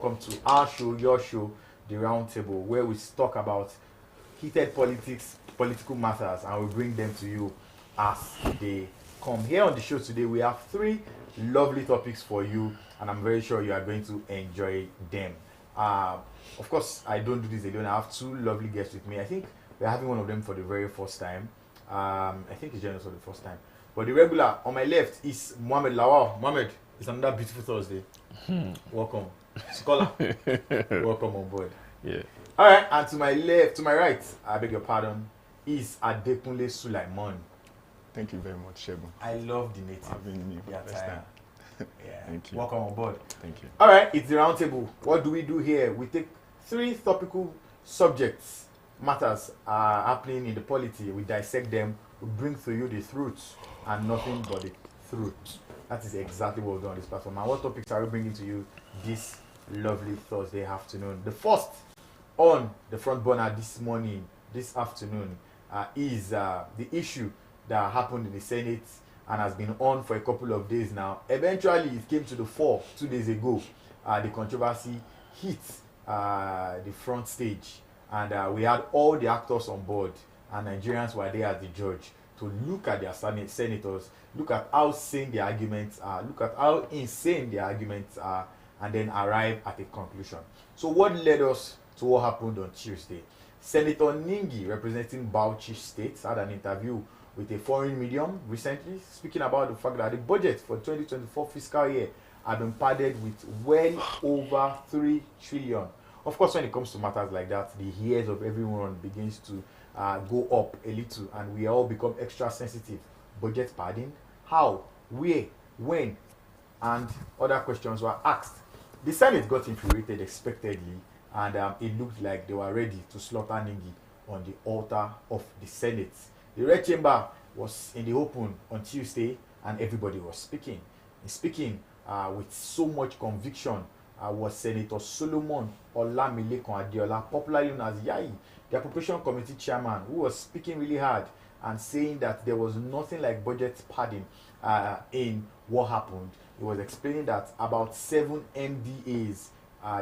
welcome to our show, your show, the Roundtable, where we talk about heated political matters, and we bring them to you as they come. Here on the show today, we have three lovely topics for you, and I'm very sure you are going to enjoy them. Uh, of course, I don't do this alone. I have two lovely guests with me. I think we're having one of them for the very first time. I think it's Jonas for the first time. But the regular on my left is Mohamed Lawal. Mohamed, it's another beautiful Thursday. Welcome. Scholar. Welcome on board. Yeah. Alright, and to my left, to my right, I beg your pardon, is Adekunle Sulaiman. Thank you very much, Shebu. I love the native. Having you Yeah, first time. Yeah. Thank you. Welcome on board. Thank you. Alright, it's the Roundtable. What do we do here? We take three topical subjects, matters happening in the polity. We dissect them. We bring to you the truth and nothing but the truth. That is exactly what we do on this platform. And what topics are we bringing to you this lovely Thursday afternoon? The first on the front burner this afternoon, is the issue that happened in the Senate and has been on for a couple of days now. Eventually, it came to the fore 2 days ago. The controversy hit the front stage, and we had all the actors on board, and Nigerians were there as the judge to look at their senators, look at how sane their arguments are, look at how insane their arguments are, and then arrive at a conclusion. So what led us to what happened on Tuesday? Senator Ningi, representing Bauchi State, had an interview with a foreign medium recently, speaking about the fact that the budget for 2024 fiscal year had been padded with well over 3 trillion. Of course, when it comes to matters like that, the ears of everyone begins to go up a little, and we all become extra sensitive. Budget padding? How? Where? When? And other questions were asked. The Senate got infuriated expectedly, and it looked like they were ready to slaughter Ningi on the altar of the Senate. The Red Chamber was in the open on Tuesday, and everybody was speaking. Speaking with so much conviction was Senator Solomon Olamilekan Adeola, popularly known as Yai, the Appropriation Committee chairman, who was speaking really hard and saying that there was nothing like budget padding in what happened. He was explaining that about 7 MDAs,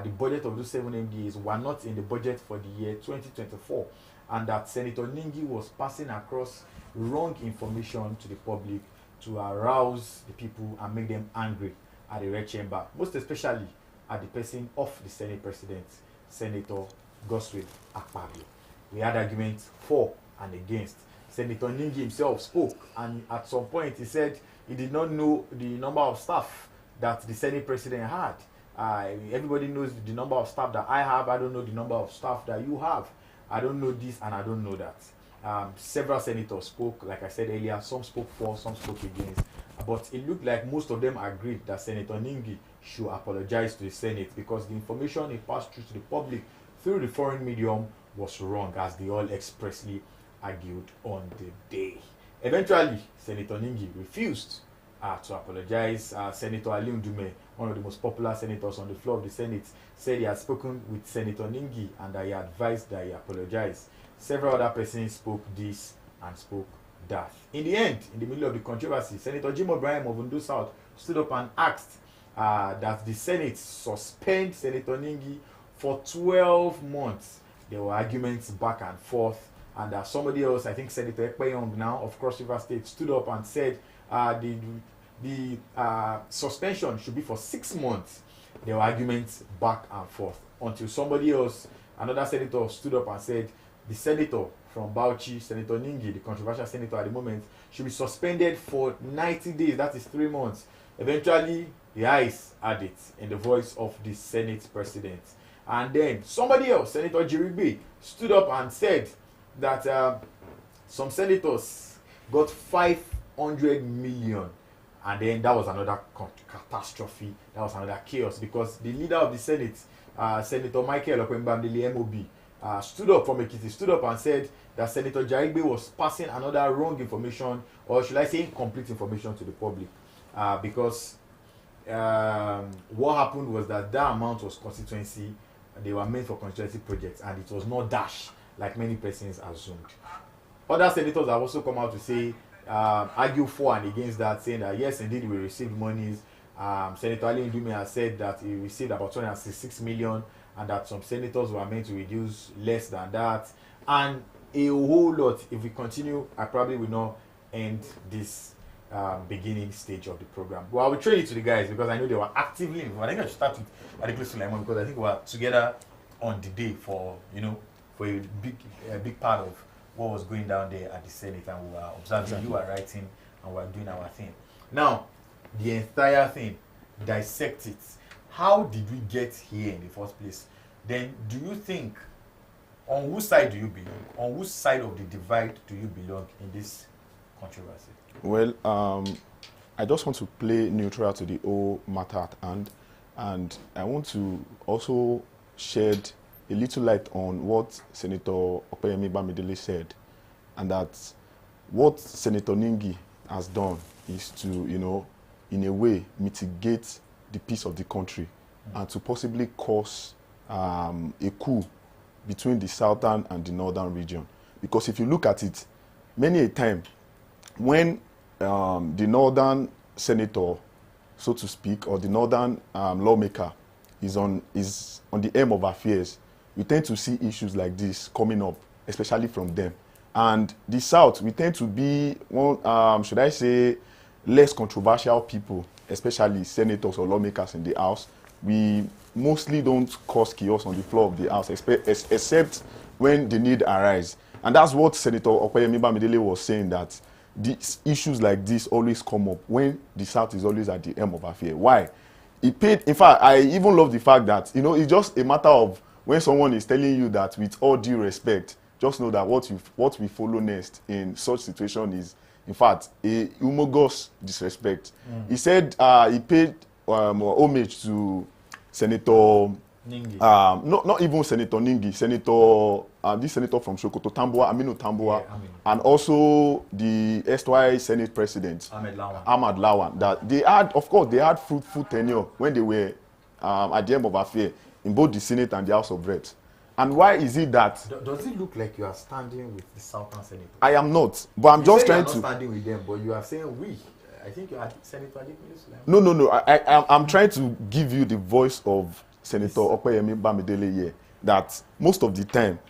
the budget of those 7 MDAs were not in the budget for the year 2024, and that Senator Ningi was passing across wrong information to the public to arouse the people and make them angry at the Red Chamber, most especially at the person of the Senate President, Senator Godswill Akpabio. We had arguments for and against. Senator Ningi himself spoke, and at some point he said he did not know the number of staff that the Senate President had. Everybody knows the number of staff that I have. I don't know the number of staff that you have. I don't know this and I don't know that. Several senators spoke, like I said earlier. Some spoke for, some spoke against. But it looked like most of them agreed that Senator Ningi should apologize to the Senate because the information he passed through to the public through the foreign medium was wrong, as they all expressly argued on the day. Eventually, Senator Ningi refused to apologize. Senator Ali Ndume, one of the most popular senators on the floor of the Senate, said he had spoken with Senator Ningi and that he advised that he apologize. Several other persons spoke this and spoke that. In the end, in the middle of the controversy, Senator Jim O'Brien of Ondo South stood up and asked that the Senate suspend Senator Ningi for 12 months. There were arguments back and forth, and somebody else, I think Senator Ekpeyong now of Cross River State, stood up and said the suspension should be for 6 months. There were arguments back and forth until somebody else, another senator, stood up and said the senator from Bauchi, Senator Ningi, the controversial senator at the moment, should be suspended for 90 days. That is 3 months. Eventually, the ayes had it in the voice of the Senate President. And then somebody else, Senator Jiribe, stood up and said that some senators got 500 million. And then that was another catastrophe. That was another chaos, because the leader of the Senate, Senator Michael Okwembamdele MOB, stood up from Ekiti, stood up and said that Senator Jaribe was passing another wrong information, or should I say incomplete information, to the public. Because what happened was that amount was constituency. They were meant for constituency projects, and it was not dash like many persons assumed. Other senators have also come out to say, argue for and against that, saying that yes, indeed, we received monies, Senator Ali Ndume has said that he received about 266 million and that some senators were meant to reduce less than that. And a whole lot. If we continue, I probably will not end this beginning stage of the program. Well, I will train it to the guys because I know they were actively involved. I think I should start with Adekunle Sulaiman because I think we were together on the day for a big part of what was going down there at the Senate, and we were observing. Exactly. You were writing and we were doing our thing. Now, the entire thing, dissect it. How did we get here in the first place? Then, do you think, on whose side do you belong? On whose side of the divide do you belong in this controversy? Well, I just want to play neutral to the whole matter at hand, and I want to also shed a little light on what Senator Opeyemi Bamidele said, and that what Senator Ningi has done is to, in a way, mitigate the peace of the country and to possibly cause a coup between the southern and the northern region. Because if you look at it, many a time, when the northern senator, so to speak, or the northern lawmaker is on the aim of affairs, we tend to see issues like this coming up, especially from them. And the South, we tend to be, should I say, less controversial people, especially senators or lawmakers in the House. We mostly don't cause chaos on the floor of the House, except when the need arises. And that's what Senator Opeyemi Bamidele was saying, that these issues like this always come up when the South is always at the aim of affairs. Why? In fact, I even love the fact that, it's just a matter of when someone is telling you that with all due respect, just know that what we follow next in such situation is, in fact, a humongous disrespect. He said he paid homage to Senator Ningi. Not even Senator Ningi, this senator from Sokoto, Aminu Tambuwa, Yeah, and also the erstwhile Senate President, Ahmad Lawan. That they had fruitful tenure when they were at the end of affair in both the Senate and the House of Reps. And why is it that? Does it look like you are standing with the Southern Senator? I am not, but I'm just trying to. You are not standing with them, but you are saying we. I think you are Senator Adekunle Sulaiman. No. I'm trying to give you the voice of Senator Opeyemi Bamidele here. That most of the time,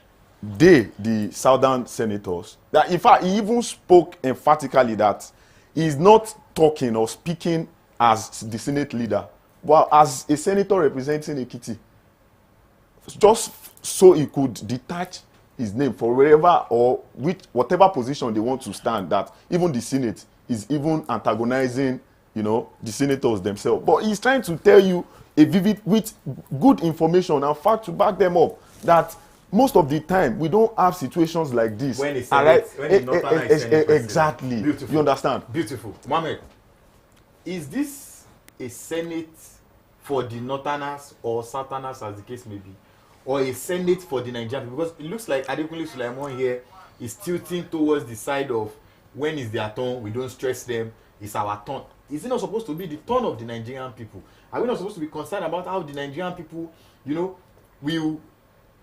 the Southern senators, that in fact he even spoke emphatically that he's not talking or speaking as the Senate leader, but as a senator representing Ekiti. Just so he could detach his name for wherever or whatever position they want to stand, that even the Senate is even antagonizing, the senators themselves. But he's trying to tell you with good information and fact to back them up, that most of the time we don't have situations like this. When it's exactly. Beautiful. You understand? Beautiful. Mohammed, is this a Senate for the Northerners or Southerners, as the case may be, or a Senate for the Nigerian people? Because it looks like Adekunle Sulaiman here is tilting towards the side of when is their turn, we don't stress them, it's our turn. Is it not supposed to be the turn of the Nigerian people? Are we not supposed to be concerned about how the Nigerian people, will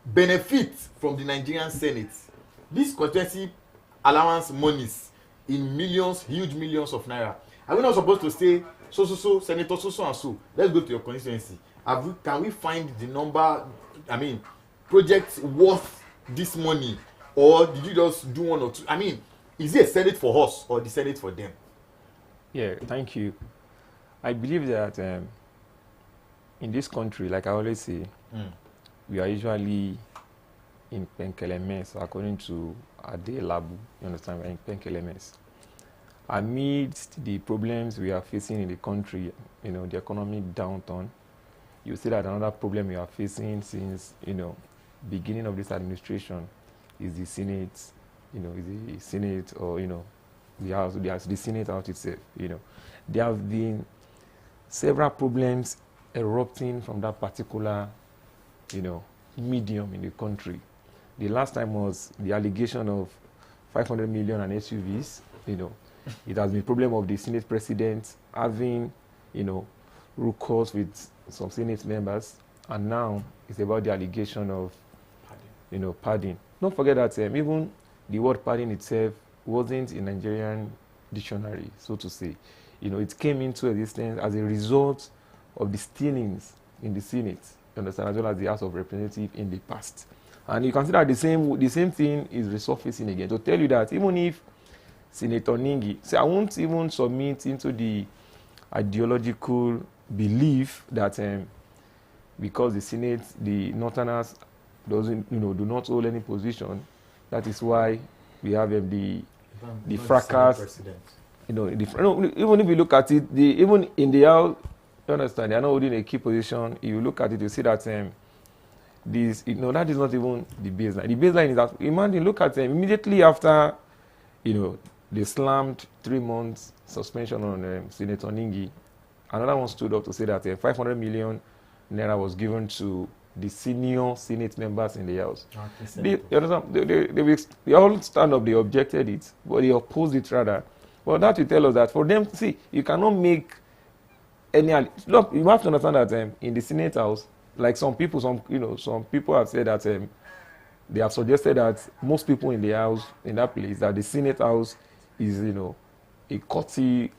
benefit from the Nigerian Senate? This constituency allowance monies in millions, huge millions of naira. Are we not supposed to say, so, Senator so and so, let's go to your constituency. Can we find the number, projects worth this money? Or did you just do one or two? Is it a Senate for us or the Senate for them? Yeah, thank you. I believe that in this country, like I always say, we are usually in Penkelemes, according to Ade Labu. You understand? We're in Penkelemes. Amidst the problems we are facing in the country, the economic downturn, you see that another problem we are facing since, beginning of this administration is the Senate, is the Senate or, the House, the Senate out itself, There have been several problems erupting from that particular, medium in the country. The last time was the allegation of 500 million and SUVs, It has been a problem of the Senate president having, recourse with some Senate members, and now it's about the allegation of, pardon. Don't forget that even the word pardon itself wasn't in Nigerian dictionary, so to say. it came into existence as a result of the stealings in the Senate, you understand, as well as the House of Representatives in the past. And you consider the same thing is resurfacing again to tell you that even if Senator Ningi, I won't even submit into the ideological belief that because the Senate, the Northerners do not hold any position, that is why we have the fracas. Even if you look at it, even in the House, you understand, they are not holding a key position. If you look at it, you see that that is not even the baseline. The baseline is that, imagine, look at immediately after, they slammed 3 months suspension on Senator Ningi. Another one stood up to say that 500 million naira was given to the senior Senate members in the House. They all stand up, they objected it, but they opposed it rather. Well, that will tell us that for them, see, you cannot make any. Look, you have to understand that in the Senate House, like some people have said that they have suggested that most people in the House, in that place, that the Senate House is, a occultic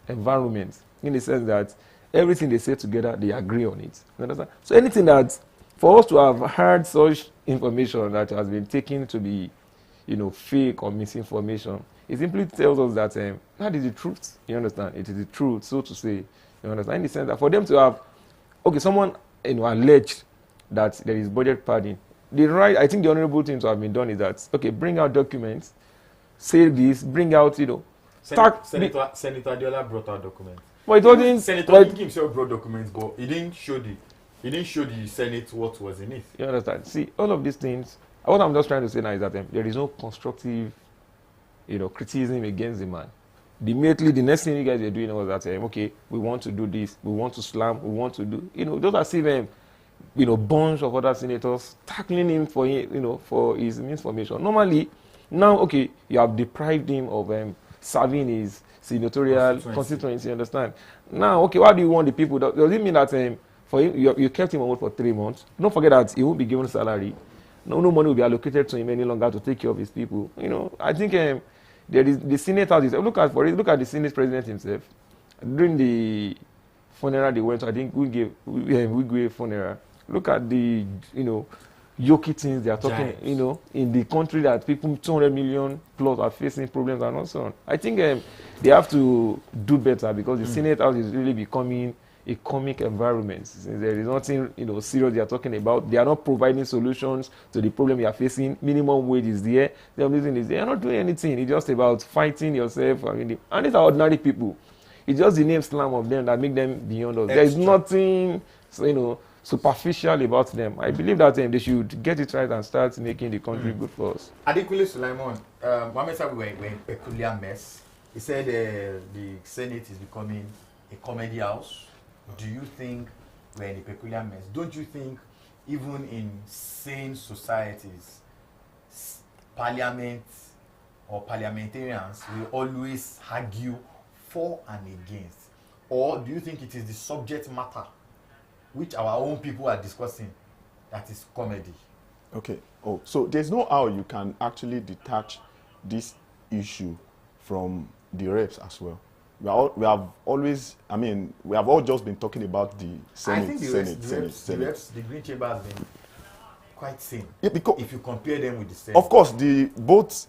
environment, in the sense that everything they say together, they agree on it. You understand? So anything that, for us to have heard such information that has been taken to be, fake or misinformation, it simply tells us that that is the truth. You understand? It is the truth, so to say. You understand? In the sense that for them to have, someone alleged that there is budget padding. I think the honorable thing to have been done is that, bring out documents, say this, bring out, Senator Adiola brought out documents. But it wasn't. Senator Ningi himself brought documents, but he didn't show the Senate what was in it. You understand? See, all of these things. What I'm just trying to say now is that there is no constructive, criticism against the man. Immediately, the next thing you guys are doing was that, we want to do this, we want to slam, we want to do, those are still bunch of other senators tackling him for his misinformation. Normally, now, you have deprived him of serving his senatorial constituency, understand? Now, why do you want the people? Does it mean that for him, you kept him on for 3 months? Don't forget that he won't be given salary. No money will be allocated to him any longer to take care of his people. I think there is the Senate House. Look at the Senate President himself. During the funeral they went to, I think we gave funeral. Look at the yoki things they are talking, in the country that people 200 million plus are facing problems and so on. I think they have to do better, because the Senate House is really becoming a comic environment. Since there is nothing serious they are talking about. They are not providing solutions to the problem you are facing. Minimum wage is there. They are not doing anything. It's just about fighting yourself. And these are ordinary people. It's just the name slam of them that make them beyond us. There is nothing superficial about them. I believe that they should get it right and start making the country good for us. Adekunle Sulaiman, Mohammed said we were in a peculiar mess. He said the Senate is becoming a comedy house. Do you think we're in a peculiar mess? Don't you think even in sane societies, parliament or parliamentarians will always argue for and against? Or do you think it is the subject matter which our own people are discussing that is comedy? Okay. So there's no how you can actually detach this issue from the reps as well. We have all just been talking about the Senate. I think the Green Chamber has been quite sane. Yeah, because if you compare them with the Senate. Of course, both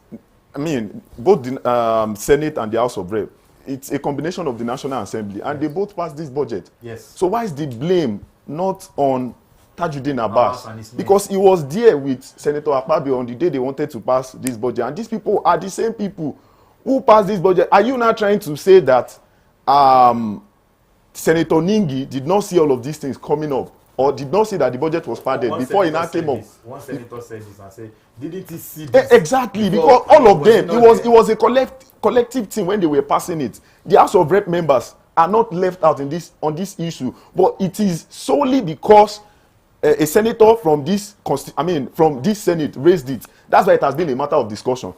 the Senate and the House of Rep, it's a combination of the National Assembly, and they both passed this budget. Yes. So why is the blame not on Tajuddin Abbas? Because he was there with Senator Akpabio on the day they wanted to pass this budget, and these people are the same people who passed this budget. Are you now trying to say that Senator Ningi did not see all of these things coming up, or did not see that the budget was padded before he now came up? One senator said this and said, didn't he see this? Exactly, because all of them, it was a collective team when they were passing it. The House of Rep members are not left out on this issue, but it is solely because a senator from this Senate raised it. That's why it has been a matter of discussion.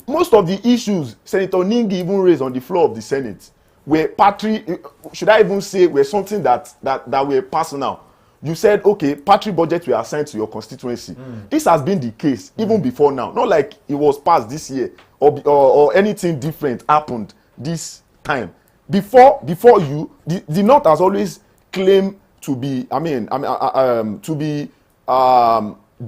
Most of the issues Senator Ningi even raised on the floor of the Senate were were something that were personal. You said, party budget were assigned to your constituency. This has been the case even before now. Not like it was passed this year or anything different happened this time. Before you, the North has always claimed to be, to be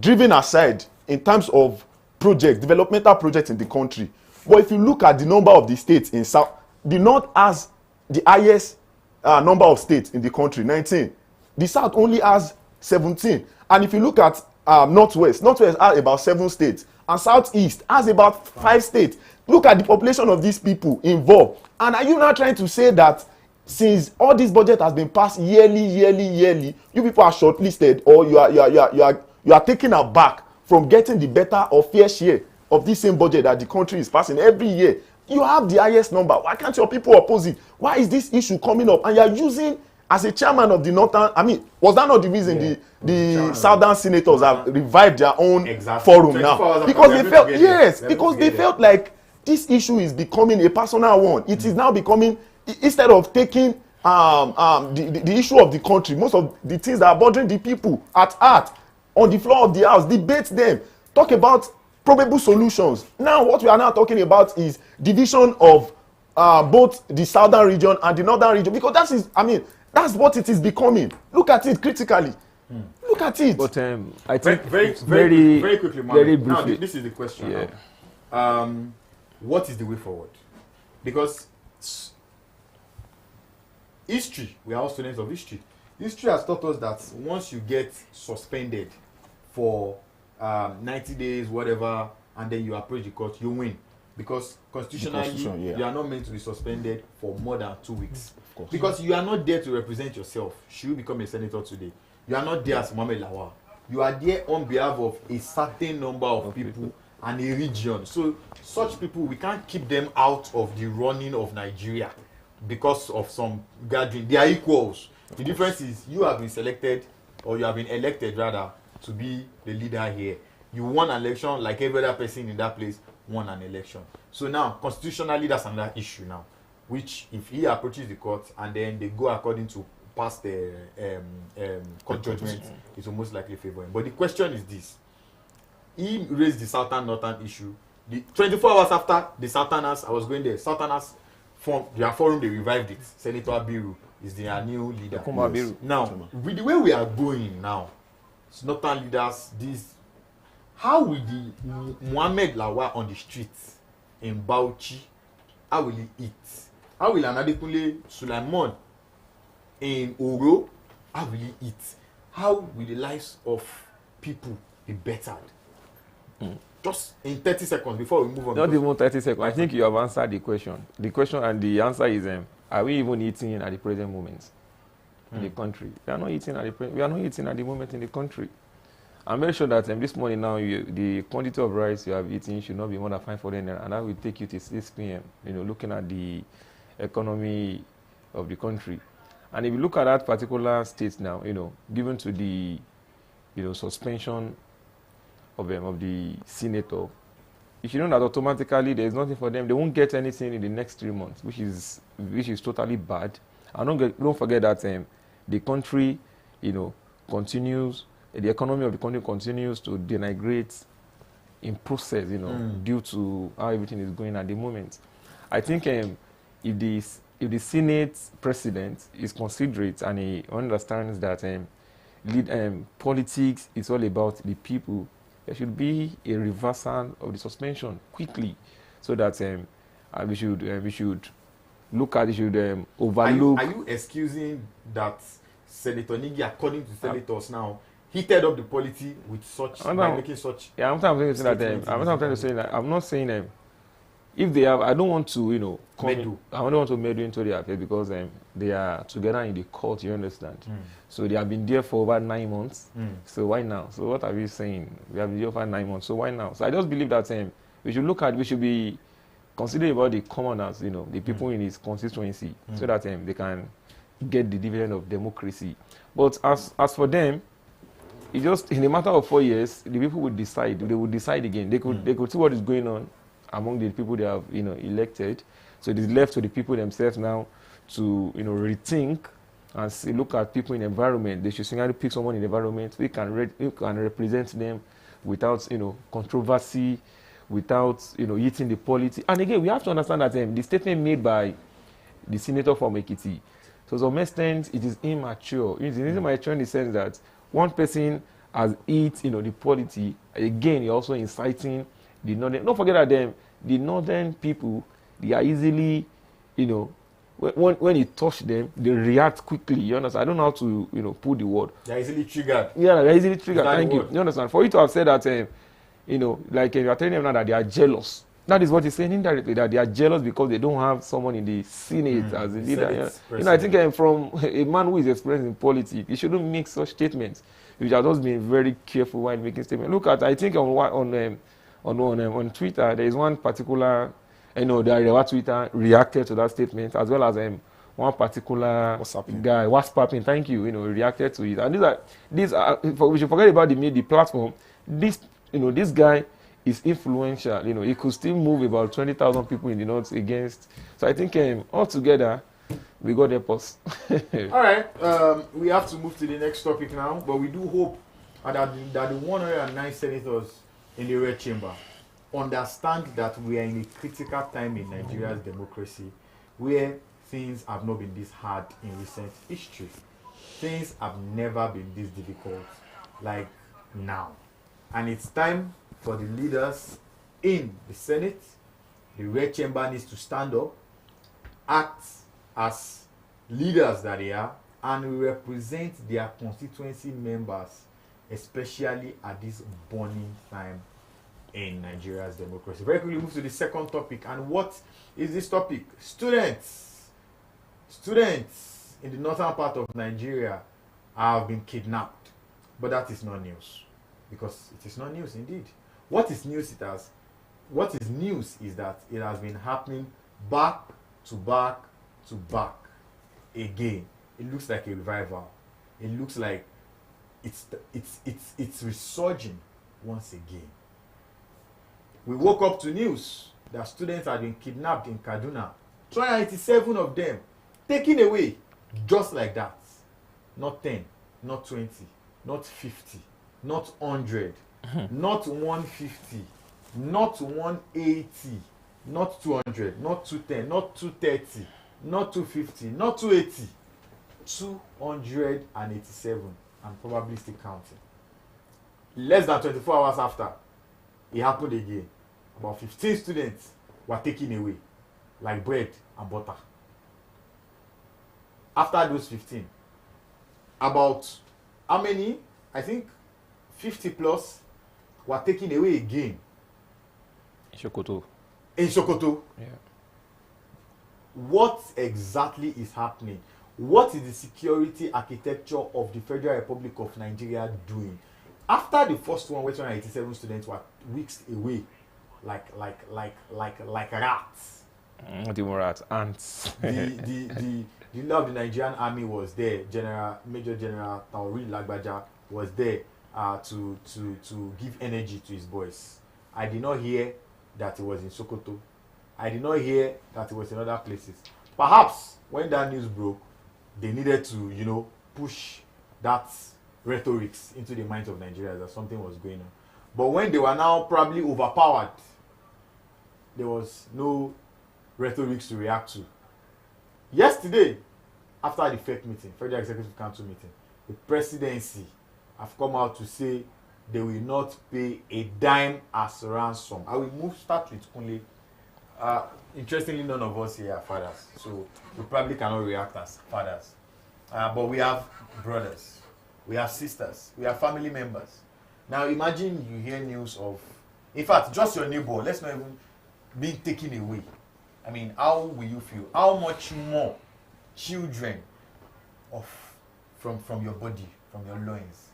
driven aside in terms of developmental projects in the country. But if you look at the number of the states in South, the North has the highest number of states in the country, 19. The South only has 17. And if you look at Northwest has about 7 states. And Southeast has about 5 states. Look at the population of these people involved. And are you now trying to say that since all this budget has been passed yearly, you people are shortlisted, or you are taken aback from getting the better or fair share of this same budget that the country is passing every year? You have the highest number. Why can't your people oppose it? Why is this issue coming up? And you are using, as a chairman of the Northern, was that not the reason the Southern senators have revived their own forum now? Because they felt like this issue is becoming a personal one. It is now becoming, instead of taking the issue of the country, most of the things that are bothering the people at heart, on the floor of the house, debate them, talk about probable solutions. Now, what we are now talking about is division of both the southern region and the northern region, because that's what it is becoming. Look at it critically. Look at it. But I think very quickly, very briefly. Now, this is the question. Yeah. What is the way forward? Because history, we are all students of history. History has taught us that once you get suspended for 90 days, whatever, and then you approach the court, you win. Because constitutionally, you are not meant to be suspended for more than 2 weeks. Because you are not there to represent yourself. Should you become a senator today? You are not there as Mohamed Lawal. You are there on behalf of a certain number of people and a region. So such people, we can't keep them out of the running of Nigeria because of some gathering. They are equals. The difference is you have been selected, or you have been elected rather, to be the leader here. You won an election like every other person in that place won an election. So now, constitutionally, that's another issue now, which if he approaches the court and then they go according to past court judgment, it's almost likely favoring. But the question is this. He raised the Southern-Northern issue. The 24 hours after the Southerners, I was going there, Southerners formed their forum, they revived it. Senator Abiru is their new leader. Yes. Now, with the way we are going now, Northern leaders, how will the Mohamed Lawal on the streets in Bauchi, how will he eat? How will Anadekunle Sulaiman in Oro, how will he eat? How will the lives of people be bettered? Just in 30 seconds before we move on. Not even 30 seconds. I think you have answered the question. The question and the answer is, are we even eating at the present moment in the country? We are not eating at the moment in the country. I'm very sure that this morning now, the quantity of rice you have eaten should not be more than 500 naira, and that will take you to 6 p.m. Looking at the economy of the country. And if you look at that particular state now, given to the, suspension of the senator, you should know that automatically there is nothing for them. They won't get anything in the next 3 months, which is totally bad. And don't forget that the country, continues. The economy of the country continues to denigrate in process, due to how everything is going at the moment. I think if the Senate president is considerate and he understands that politics is all about the people, there should be a reversal of the suspension quickly, so that we should look at it, should overlook. Are you excusing that Senator Ningi, according to senators now, heated up the polity with such, by making such? Yeah, I'm trying to say that. I'm not saying if they have, I don't want to, I don't want to meddle into their affairs, because they are together in the court, you understand? So they have been there for about 9 months. So why now? So what are we saying? We have been there for 9 months. So why now? So I just believe that we should be considering about the commoners, the people in his constituency, so that they can get the dividend of democracy. But as for them, it just, in a matter of 4 years, the people would decide. They would decide again. They could see what is going on among the people they have elected. So it is left to the people themselves now to rethink and look at people in the environment. They should singularly pick someone in the environment who can represent them without controversy, without, hitting the polity. And again, we have to understand that the statement made by the senator from Ekiti, to some extent, it is immature. It is immature in the sense that one person has hit, the polity. Again, you're also inciting the northern. Don't forget that the northern people, they are easily, when you touch them, they react quickly. You understand? I don't know how to, put the word. They're easily triggered. Yeah, they're easily triggered. Thank you. You understand? For you to have said that, like you're telling them now that they are jealous. That is what he's saying indirectly, that they are jealous because they don't have someone in the Senate as a leader. I think from a man who is experienced in politics, he shouldn't make such statements. You should just be very careful while making statements. Look at, I think on Twitter, there is one particular, the Twitter reacted to that statement, as well as one particular guy, WhatsApping, thank you, reacted to it. And we should forget about the platform. This guy is influential. He could still move about 20,000 people in the north against. So I think altogether, we got help us. All right, we have to move to the next topic now, but we do hope that the 109 senators in the red chamber understand that we are in a critical time in Nigeria's democracy, where things have not been this hard in recent history. Things have never been this difficult like now. And it's time for the leaders in the Senate. The red chamber needs to stand up, act as leaders that they are, and represent their constituency members, especially at this burning time in Nigeria's democracy. Very quickly move to the second topic. And what is this topic? Students in the northern part of Nigeria have been kidnapped. But that is not news, because it is not news indeed. What is news is that it has been happening back to back to back again. It looks like a revival. It looks like it's resurging once again. We woke up to news that students have been kidnapped in Kaduna. 287 of them taken away just like that. Not 10, not 20, not 50, not 100, not 150, not 180, not 200, not 210, not 230, not 250, not 280. 287, and probably still counting. Less than 24 hours after, it happened again. About 15 students were taken away like bread and butter. After those 15, about how many? I think 50 plus were taken away again. Sokoto. In Sokoto. Yeah. What exactly is happening? What is the security architecture of the Federal Republic of Nigeria doing? After the first one, where 287 students were whisked away like rats. Not even rats, ants. the leader of the Nigerian army was there. Major General Taori Lagbaja was there to give energy to his boys. I did not hear that it was in Sokoto. I did not hear that it was in other places. Perhaps when that news broke, they needed to, push that rhetorics into the minds of Nigerians that something was going on. But when they were now probably overpowered, there was no rhetorics to react to. Yesterday, after the FEC meeting, Federal Executive Council meeting, the presidency have come out to say they will not pay a dime as ransom. I will start with only. Interestingly, none of us here are fathers, so we probably cannot react as fathers. But we have brothers, we have sisters, we have family members. Now imagine you hear news of, in fact, just your neighbor, let's not even be taken away. I mean, how will you feel? How much more children from your body, from your loins?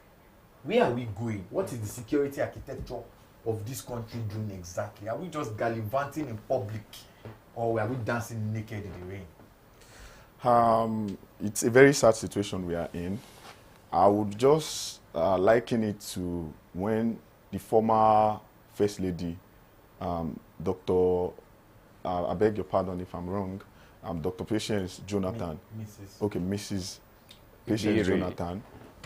Where are we going? What is the security architecture of this country doing exactly? Are we just gallivanting in public, or are we dancing naked in the rain? It's a very sad situation we are in. I would just liken it to when the former First Lady, Dr. I beg your pardon if I'm wrong, Dr. Patience Jonathan, Mrs. Patience Jonathan,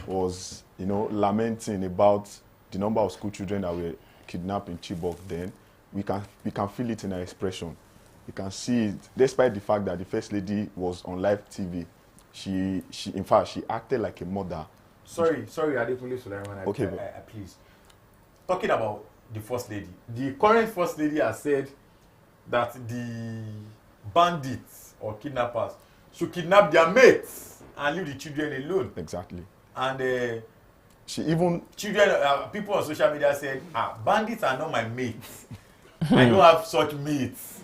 was, lamenting about the number of school children that were kidnapped in Chibok then, we can feel it in her expression. You can see it, despite the fact that the First Lady was on live TV. She in fact, she acted like a mother. Sorry, Adekunle Sulaiman. Okay, Please. Talking about the First Lady, the current First Lady has said that the bandits or kidnappers should kidnap their mates and leave the children alone. Exactly. And she even people on social media said, bandits are not my mates. I don't have such mates.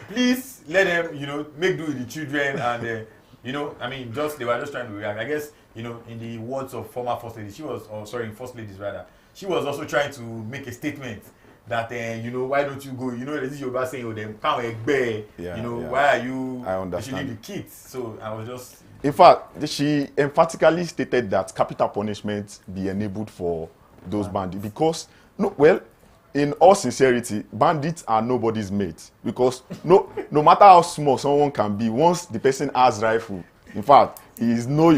Please let them, make do with the children and, I mean, they were just trying to react. I guess, in the words of former First Lady, First Ladies rather, she was also trying to make a statement that, why don't you go? This is Yoruba saying, them can't egbe. Why are you? I understand. You the kids. So I was just. In fact, she emphatically stated that capital punishment be enabled for those bandits because, in all sincerity, bandits are nobody's mate because no matter how small someone can be, once the person has rifle, in fact, he's not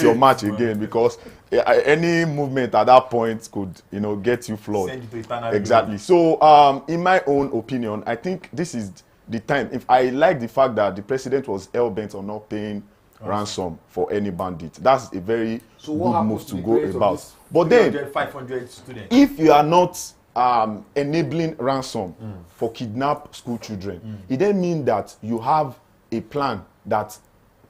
your match again because any movement at that point could get you floored. Send you to eternal exactly. So in my own opinion, I think this is the time. If I like the fact that the president was hell-bent on not paying ransom for any bandit, that's a very good move to go about. But then 500 students, if you are not enabling ransom for kidnapped school children, it then means that you have a plan that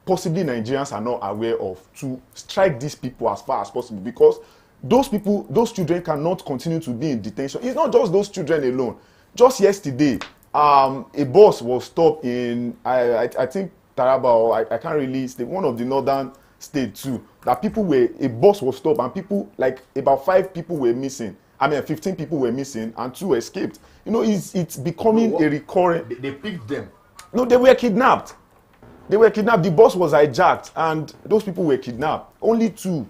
possibly Nigerians are not aware of to strike these people as far as possible because those children cannot continue to be in detention. It's not just those children alone. Just yesterday, a bus was stopped in I think Taraba, or I can't really state, one of the northern states too, that a bus was stopped and people, like about 5 people were missing. 15 people were missing and 2 escaped. It's becoming a recurrent. They picked them. No, they were kidnapped. The bus was hijacked and those people were kidnapped. Only 2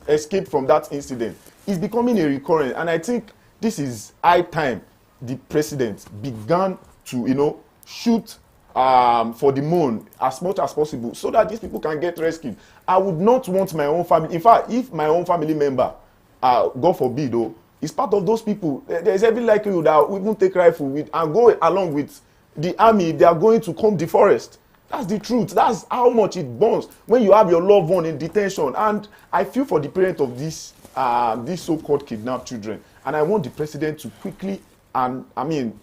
escaped from that incident. It's becoming a recurrent, and I think this is high time the president began to, shoot for the moon as much as possible so that these people can get rescued. I would not want my own family. In fact, if my own family member, God forbid, is part of those people, there's every likelihood that we won't take rifle with and go along with the army. They are going to comb the forest. That's the truth. That's how much it burns when you have your loved one in detention. And I feel for the parent of these so-called kidnapped children. And I want the president to quickly,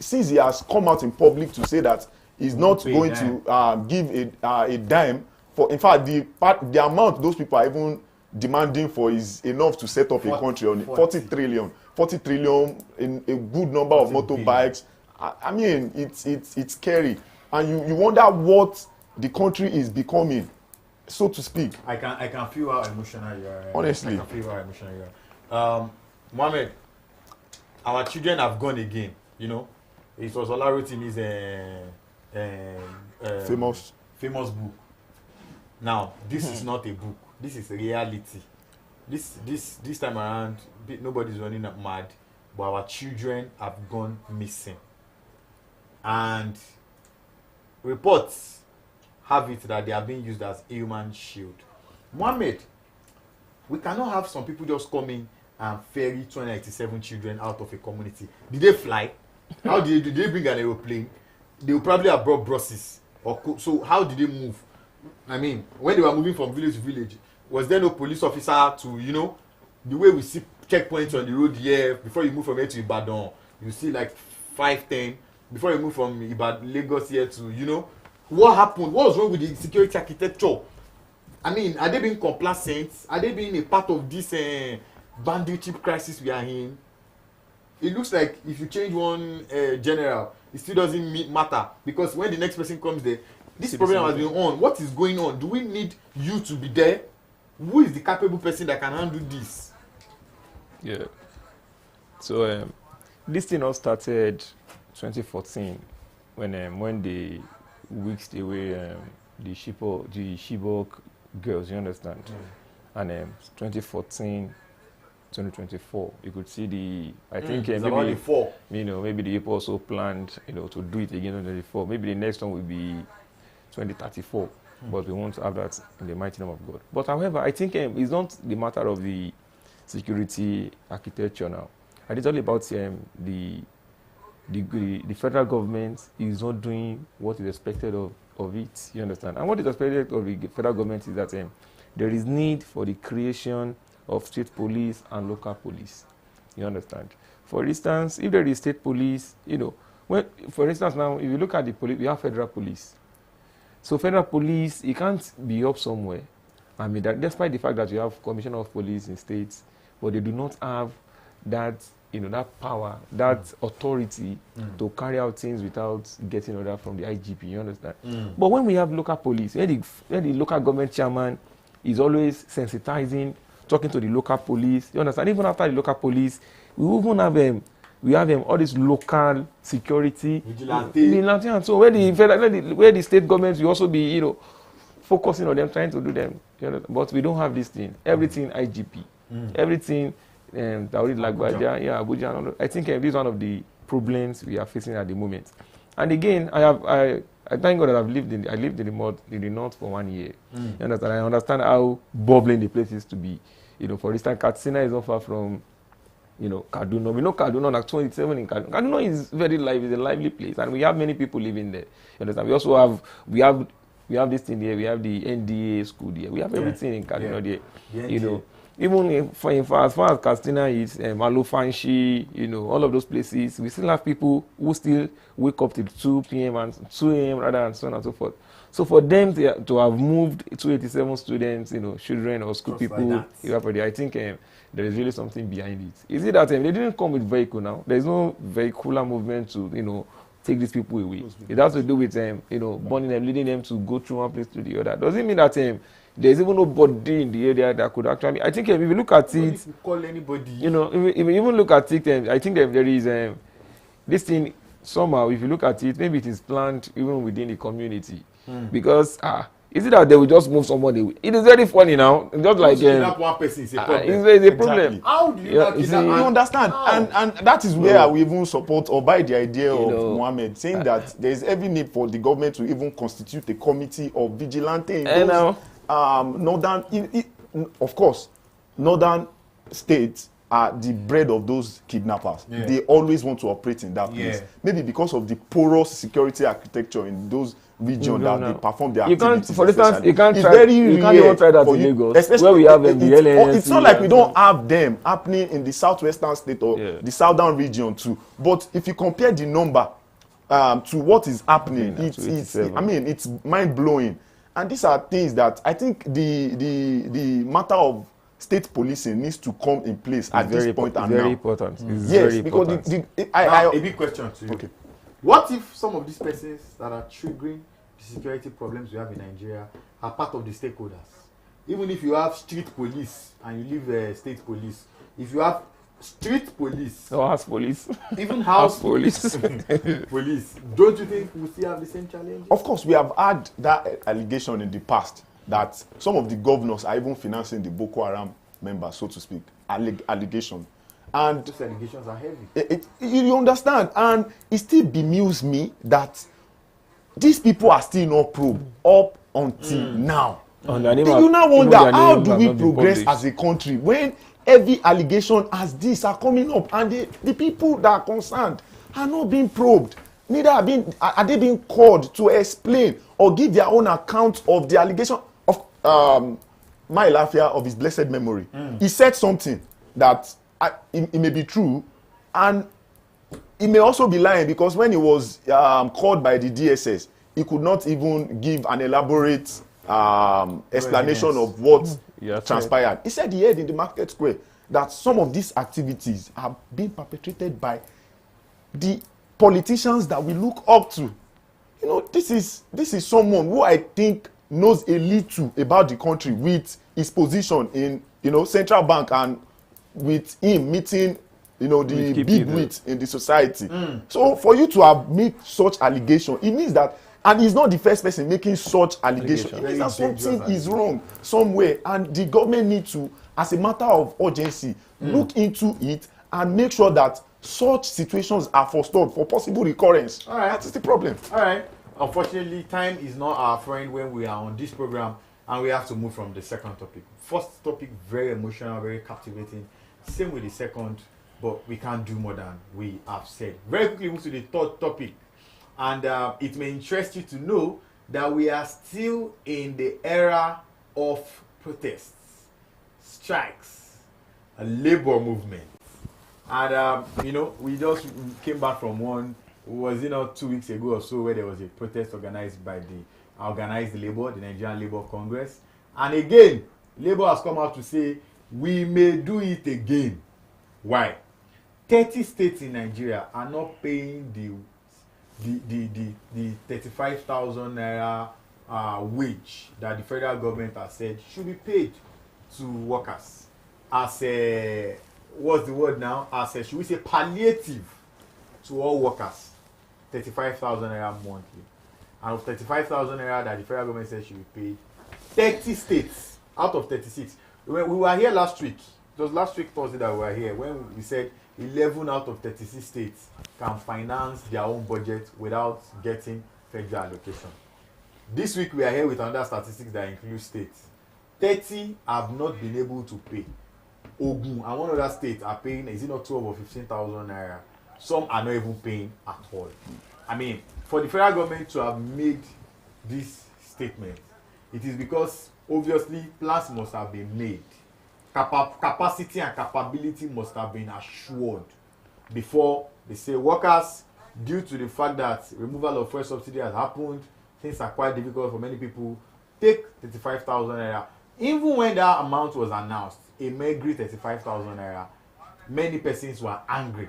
since he has come out in public to say that he's not going to give a dime for, in fact, the amount those people are even demanding for is enough to set up a country on it. 40 trillion in a good number of motorbikes. It's scary. And you wonder what the country is becoming, so to speak. I can feel how emotional you are. Honestly. I can feel how emotional you are. Mohammed, our children have gone again. It was Olarotimi's famous book. Now, this is not a book. This is reality. This time around, nobody's running mad, but our children have gone missing. And reports have it that they are being used as human shield. Mohammed, we cannot have some people just come in and ferry 287 children out of a community. Did they fly? How did they bring an aeroplane? They will probably have brought buses. So how did they move? When they were moving from village to village, was there no police officer to, the way we see checkpoints on the road here, before you move from here to Ibadan, you see like 5-10. Before you move from Lagos here to, what happened? What was wrong with the security architecture? Are they being complacent? Are they being a part of this banditship crisis we are in? It looks like if you change one general, it still doesn't matter, because when the next person comes there, this problem has been on. What is going on? Do we need you to be there? Who is the capable person that can handle this? Yeah. So this thing all started 2014 when they whisked away the Chibok girls, you understand? And 2014, 2024, you could see I think maybe the people also planned, to do it again in 2024. Maybe the next one will be 2034, but we won't have that in the mighty name of God. But however, I think it's not the matter of the security architecture now. I did all about the the federal government is not doing what is expected of it. You understand? And what is expected of the federal government is that there is need for the creation of state police and local police. You understand? For instance, if there is state police, for instance now, if you look at the police, we have federal police. So federal police, it can't be up somewhere. I mean, that despite the fact that you have commissioner of police in states, but they do not have that, that power, that authority to carry out things without getting order from the IGP. You understand? But when we have local police, when the local government chairman is always sensitizing, talking to the local police, you understand? Even after the local police, we even have all this local security, vigilante, and so where the state governments will also be, focusing on them, trying to do them. But we don't have this thing. Everything IGP, everything Abuja. I think this is one of the problems we are facing at the moment. And again, I thank God that I lived in the north for 1 year. You understand? I understand how bubbling the place is to be. For instance, Katsina is not far from Kaduna. We know Kaduna, like 27 in Kaduna. Kaduna is very lively, it's a lively place, and we have many people living there. You understand? We also have this thing here. We have the NDA school here. We have everything in Kaduna there. Even as far as Katsina is, Alofanshi, all of those places, we still have people who still wake up till 2 p.m. and 2 a.m. rather, and so on and so forth. So for them to have moved 287 students, children or school just people, like I think there is really something behind it. Is it that they didn't come with vehicle now? There is no vehicular movement to, take these people away. It has to do with burning them, leading them to go through one place to the other. Does it mean that there's even nobody in the area that could actually? I think if you look at it, if you call anybody, if you even look at it, I think there is this thing somehow. If you look at it, maybe it is planned even within the community, because is it that they will just move somebody away? It is very funny now. Just like that one person is a problem. It's a problem. How do you understand? And that is where we even support or buy the idea of Mohammed saying that there is every need for the government to even constitute a committee of vigilante in those northern. Of course, northern states are the bread of those kidnappers. Yeah. They always want to operate in that place. Maybe because of the porous security architecture in those region that they perform their activities. For instance, you can't even try that in Lagos, where we have the LNC. It's not like we don't have them happening in the southwestern state or the southern region too. But if you compare the number to what is happening, it's mind-blowing. And these are things that I think the matter of state policing needs to come in place at this point and now. Very important. Yes, because a big question to you. Okay. What if some of these persons that are triggering the security problems we have in Nigeria are part of the stakeholders? Even if you have street police and you leave state police, if you have street police or house police, even house police, police, don't you think we still have the same challenge? Of course, we have had that allegation in the past that some of the governors are even financing the Boko Haram members, so to speak. Allegation. And those allegations are heavy. You understand? And it still bemused me that these people are still not probed up until now. You now wonder, how do we progress as a country when every allegation as this are coming up and the people that are concerned are not being probed? Neither are they being called to explain or give their own account of the allegation of my Lafia of his blessed memory. He said something that it may be true, and it may also be lying, because when he was called by the DSS, he could not even give an elaborate explanation of what transpired. He said he heard in the market square that some of these activities are being perpetrated by the politicians that we look up to. This is someone who I think knows a little about the country with his position in central bank, and with him meeting the big wheat in the society. So for you to have made such allegation, it means that, and he's not the first person making such allegation. It means that something is wrong somewhere, and the government needs to, as a matter of urgency, look into it and make sure that such situations are forestalled for possible recurrence. All right. That is the problem. All right. Unfortunately, time is not our friend when we are on this program, and we have to move from the second topic. First topic, very emotional, very captivating. Same with the second. but we can't do more than we have said. Very quickly move to the third topic, and it may interest you to know that we are still in the era of protests, strikes, a labor movement. And we just came back from one, was 2 weeks ago or so, where there was a protest organized by the organized labor, the Nigerian Labour Congress. And again, Labour has come out to say we may do it again. Why? 30 states in Nigeria are not paying the 35,000 naira wage that the federal government has said should be paid to workers as a, what's the word now? As a, should we say, palliative to all workers. 35,000 naira monthly. And of 35,000 naira that the federal government said should be paid, 30 states out of 36. When we were here last week, it was last week Thursday that we were here, when we said 11 out of 36 states can finance their own budget without getting federal allocation. This week we are here with another statistics that includes states. 30 have not been able to pay. Ogun and one other state are paying, is it not 12 or 15,000 naira? Some are not even paying at all. I mean, for the federal government to have made this statement, it is because obviously plans must have been made. Capacity and capability must have been assured before they say workers, due to the fact that removal of fuel subsidy has happened, things are quite difficult for many people, take 35,000 naira. Even when that amount was announced, a meager 35,000 naira, many persons were angry.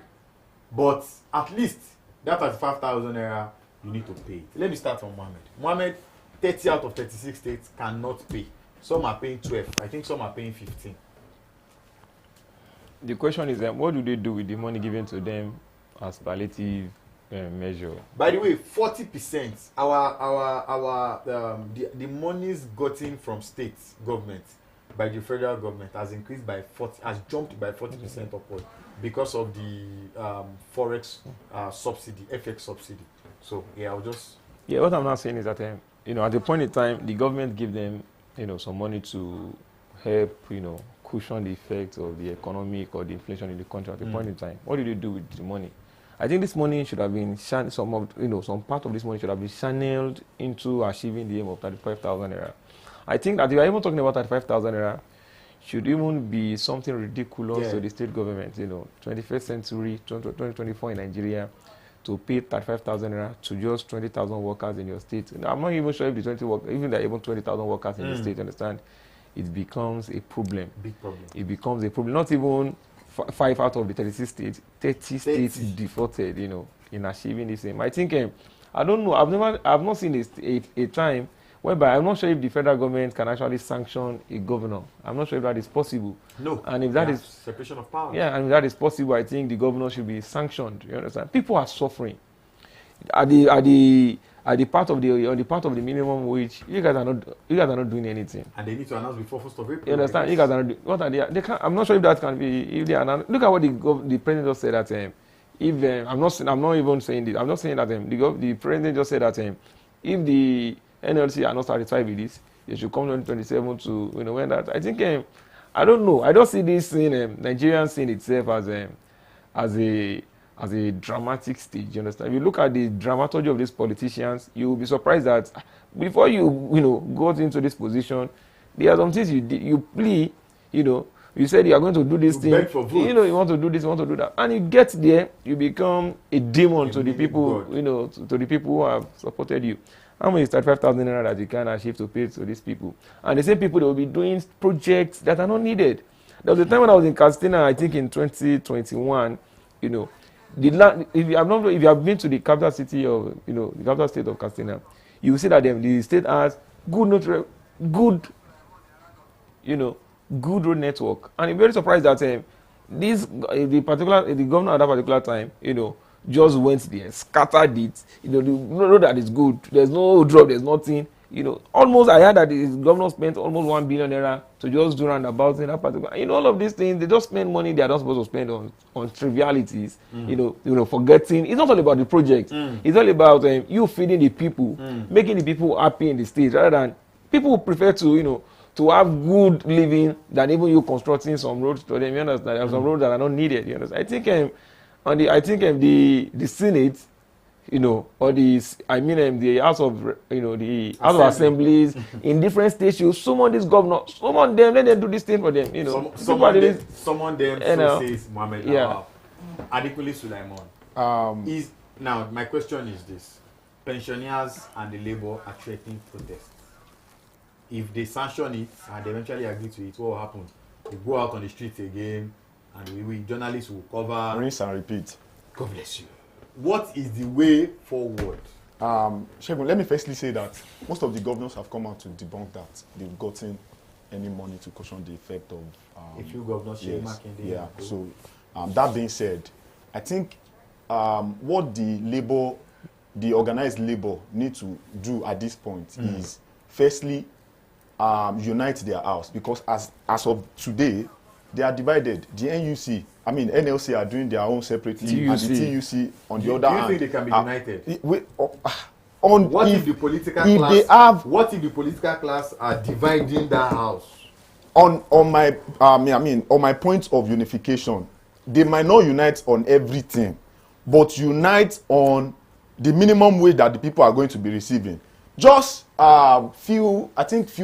But at least that 35,000 naira, you need to pay. Let me start from Mohammed. Mohammed, 30 out of 36 states cannot pay. Some are paying 12. I think some are paying 15. The question is, what do they do with the money given to them as palliative measure? By the way, 40%, the monies gotten from state government by the federal government has increased by 40, has jumped by 40% upward because of the forex subsidy, FX subsidy. So yeah, I'll just. Yeah, what I'm not saying is that at the point in time, the government give them some money to help cushion the effects of the economic or the inflation in the country at the point in time. What do they do with the money? I think this money should have been some part of this money should have been channeled into achieving the aim of 35,000 naira. I think that if you are even talking about 35,000 naira, should even be something ridiculous to the state government. 21st century, 2024 in Nigeria, to pay 35,000 naira to just 20,000 workers in your state. Now, I'm not even sure if the 20,000 workers in the state, understand, it becomes a problem. Big problem. It becomes a problem. Not even 5 out of the 36 states, 30 states defaulted, in achieving this aim. I think, I don't know, I've not seen a time whereby I'm not sure if the federal government can actually sanction a governor. I'm not sure if that is possible. No. And if that is separation of power. Yeah, and if that is possible, I think the governor should be sanctioned. You understand? People are suffering. At the part of the minimum wage, you guys are not doing anything. And they need to announce before 1st of April. You understand? You guys are not. What are they can't, I'm not sure if that can be. If they announce, look at what the president just said that I'm not even saying this. I'm not saying that the president just said that if the NLC are not satisfied with this, they should come 2027 to when that. I think I don't know. I don't see this scene, Nigerian scene itself as a dramatic stage. You understand? If you look at the dramaturgy of these politicians, you will be surprised that before you got into this position, there are some things you plea, you said you are going to do this thing, beg for votes. You want to do this, you want to do that, and you get there, you become a demon to the people, to the people who have supported you. How much is 35,000 naira that you can achieve to pay to these people? And the same people, they will be doing projects that are not needed. There was a time when I was in Castina, I think in 2021, the land, if you have been to the capital city of, the capital state of Castina, you will see that the state has good road network. And I'm very surprised that the governor at that particular time, just went there, scattered it. The road that is good. There's no drop. There's nothing. Almost I heard that the governor spent almost 1 billion naira to just do roundabouts in that particular. All of these things, they just spend money they are not supposed to spend on trivialities. Forgetting. It's not all about the project. It's all about you feeding the people, making the people happy in the state, rather than people who prefer to to have good living than even you constructing some roads to them. You understand? There are some roads that are not needed. You understand? The Senate, you know, or the House of, you know, the House of Assemblies in different states, you summon this governor, summon them, let them do this thing for them, you know. Summon them, so says Mohammed. Yeah. Adekunle Sulaiman. Now, my question is this. Pensioners and the labor are threatening protests. If they sanction it and they eventually agree to it, what will happen? We go out on the streets again and we journalists will cover. Rinse and repeat. God bless you. What is the way forward? Shegun, let me firstly say that most of the governors have come out to debunk that they've gotten any money to cushion the effect of... a few governors, yes, yeah. So, that being said, I think what the organized labor need to do at this point is, firstly, unite their house, because as of today, they are divided. The NLC are doing their own separately, and the TUC on the other hand. Do you think they can be united? What if the political class are dividing that house? On my point of unification, they might not unite on everything, but unite on the minimum wage that the people are going to be receiving. Just few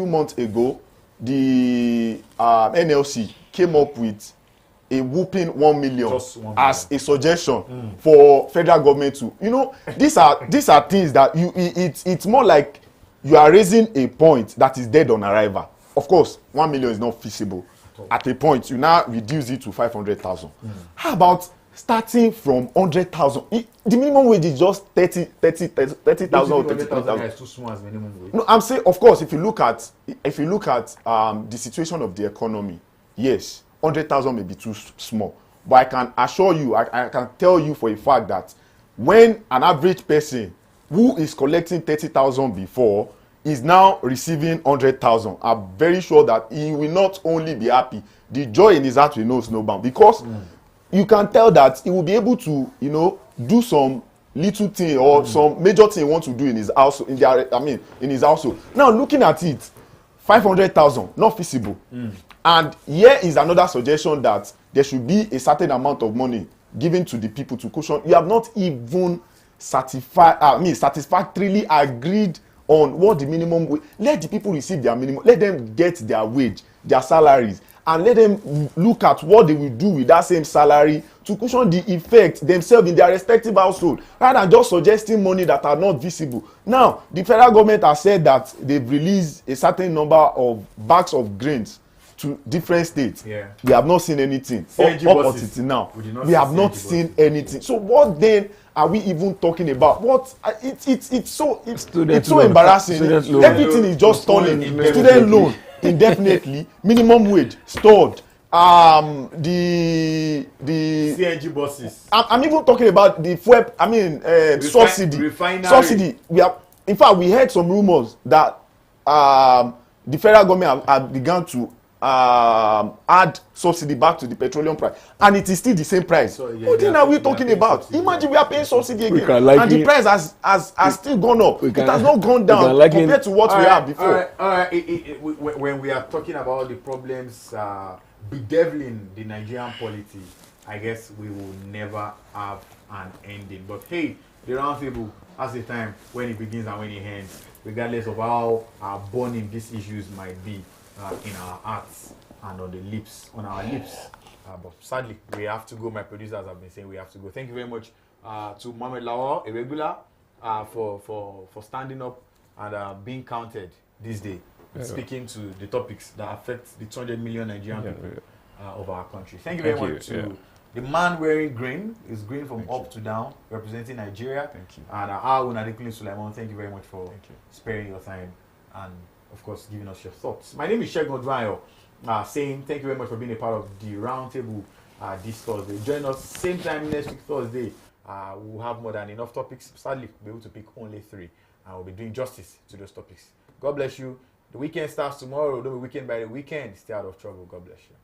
months ago, the NLC came up with a whooping 1 million as a suggestion for federal government to, you know, these are things that it's more like you are raising a point that is dead on arrival. Of course, 1 million is not feasible. At a point, you now reduce it to 500,000. How about starting from 100,000? The minimum wage is just 30,000 or 30,000. Is too small as minimum wage. No, I'm saying, of course, if you look at the situation of the economy, yes, 100,000 may be too small. But I can assure you, I can tell you for a fact that when an average person who is collecting 30,000 before is now receiving 100,000, I'm very sure that he will not only be happy, the joy in his heart will know no bound, because you can tell that he will be able to, you know, do some little thing or some major thing he wants to do in his house, in his household. Now, looking at it, 500,000 not feasible. And here is another suggestion that there should be a certain amount of money given to the people to cushion. You have not even satisfactorily agreed on what the minimum wage. Let the people receive their minimum. Let them get their wage, their salaries, and let them look at what they will do with that same salary to cushion the effect themselves in their respective household, rather than just suggesting money that are not visible. Now, the federal government has said that they've released a certain number of bags of grains to different states. Yeah. We have not seen anything up until now. We have not seen anything. So what then are we even talking about? What it's so embarrassing. Everything is just stalling. Student loan indefinitely, minimum wage stored. The CNG buses. I'm even talking about the fuel. Subsidy. Refinery. Subsidy. In fact, we heard some rumors that the federal government have begun to add subsidy back to the petroleum price, and it is still the same price. So, what then are we talking about? Imagine we are paying subsidy again, and the price has still gone up. It has not gone down compared to what we had before. When we are talking about the problems bedeviling the Nigerian polity, I guess we will never have an ending. But hey, the roundtable has a time when it begins and when it ends, regardless of how burning these issues might be in our hearts and on our lips. But sadly, we have to go. My producers have been saying we have to go. Thank you very much to Mohammed Lawal, a regular, for standing up and being counted this day, speaking to the topics that affect the 200 million Nigerian people of our country. Thank you very much to the man wearing green. Is green from up to down, representing Nigeria. Thank you. And Adekunle Sulaiman, thank you very much for sparing your time and, of course, giving us your thoughts. My name is Shegun Odwayo, saying thank you very much for being a part of the roundtable this Thursday. Join us same time next week Thursday. We'll have more than enough topics. Sadly, we'll be able to pick only 3, and we'll be doing justice to those topics. God bless you. The weekend starts tomorrow. Don't be weekend by the weekend. Stay out of trouble. God bless you.